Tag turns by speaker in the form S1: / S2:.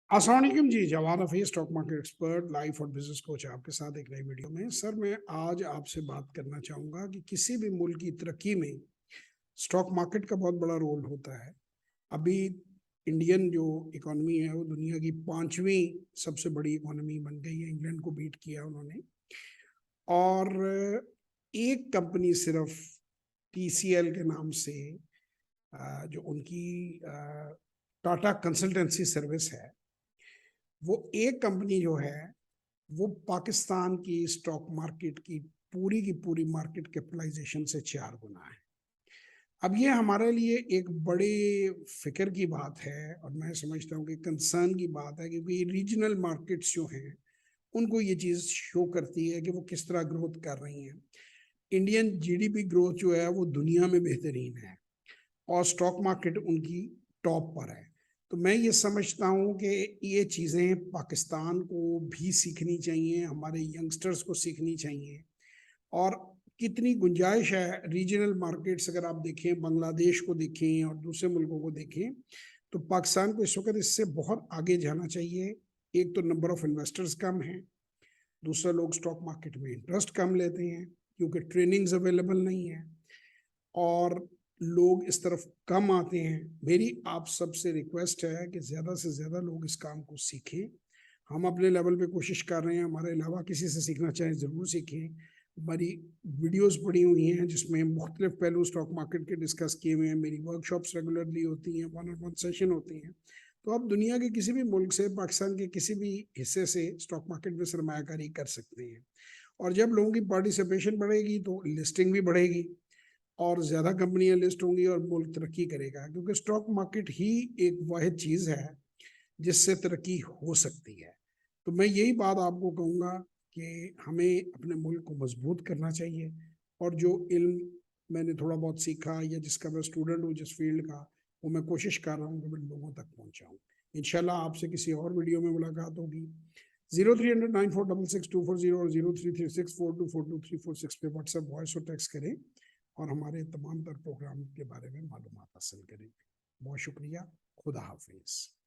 S1: السلام علیکم جی، Jawad Hafeez stock market expert life اور بزنس کوچ آپ کے ساتھ ایک نئی ویڈیو میں۔ سر میں آج آپ سے بات کرنا چاہوں گا کہ کسی بھی ملک کی ترقی میں اسٹاک مارکیٹ کا بہت بڑا رول ہوتا ہے۔ ابھی انڈین جو اکانومی ہے وہ دنیا کی 5ویں سب سے بڑی اکانومی بن گئی ہے، انگلینڈ کو بیٹ کیا انہوں نے۔ اور ایک کمپنی صرف ٹی سی ایل کے نام سے جو ان کی ٹاٹا کنسلٹنسی سروس ہے، وہ ایک کمپنی جو ہے وہ پاکستان کی اسٹاک مارکیٹ کی پوری مارکیٹ کیپٹلائزیشن سے 4 گنا ہے۔ اب یہ ہمارے لیے ایک بڑے فکر کی بات ہے، اور میں سمجھتا ہوں کہ کنسرن کی بات ہے، کیونکہ یہ ریجنل مارکیٹس جو ہیں ان کو یہ چیز شو کرتی ہے کہ وہ کس طرح گروتھ کر رہی ہیں۔ Indian G D P growth جو ہے وہ دنیا میں بہترین ہے، اور اسٹاک مارکیٹ ان کی ٹاپ پر ہے۔ تو میں یہ سمجھتا ہوں کہ یہ چیزیں پاکستان کو بھی سیکھنی چاہیے، ہمارے ینگسٹرز کو سیکھنی چاہیے۔ اور کتنی گنجائش ہے ریجنل مارکیٹس، اگر آپ دیکھیں بنگلہ دیش کو دیکھیں اور دوسرے ملکوں کو دیکھیں، تو پاکستان کو اس وقت اس سے بہت آگے جانا چاہیے۔ ایک تو نمبر آف انویسٹرز کم ہیں، دوسرا لوگ اسٹاک مارکیٹ میں انٹرسٹ کم لیتے ہیں کیونکہ ٹریننگز اویلیبل نہیں ہیں، اور لوگ اس طرف کم آتے ہیں۔ میری آپ سب سے ریکویسٹ ہے کہ زیادہ سے زیادہ لوگ اس کام کو سیکھیں۔ ہم اپنے لیول پہ کوشش کر رہے ہیں، ہمارے علاوہ کسی سے سیکھنا چاہیں ضرور سیکھیں۔ ہماری ویڈیوز پڑی ہوئی ہیں جس میں مختلف پہلو اسٹاک مارکیٹ کے ڈسکس کیے ہوئے ہیں، میری ورکشاپس ریگولرلی ہوتی ہیں، 1-on-1 سیشن ہوتی ہیں۔ تو آپ دنیا کے کسی بھی ملک سے، پاکستان کے کسی بھی حصے سے اسٹاک مارکیٹ میں سرمایہ کاری کر سکتے ہیں۔ اور جب لوگوں کی پارٹیسپیشن بڑھے گی تو لسٹنگ بھی بڑھے گی، اور زیادہ کمپنیاں لسٹ ہوں گی اور ملک ترقی کرے گا، کیونکہ اسٹاک مارکیٹ ہی ایک واحد چیز ہے جس سے ترقی ہو سکتی ہے۔ تو میں یہی بات آپ کو کہوں گا کہ ہمیں اپنے ملک کو مضبوط کرنا چاہیے، اور جو علم میں نے تھوڑا بہت سیکھا یا جس کا میں اسٹوڈنٹ ہوں جس فیلڈ کا، وہ میں کوشش کر رہا ہوں کہ میں لوگوں تک پہنچاؤں۔ انشاءاللہ آپ سے کسی اور ویڈیو میں ملاقات ہوگی۔ 0300946624 اور 0336424234 پہ واٹس ایپ وائس اور ٹیکسٹ کریں، اور ہمارے تمام تر پروگرام کے بارے میں معلومات حاصل کریں۔ بہت شکریہ، خدا حافظ۔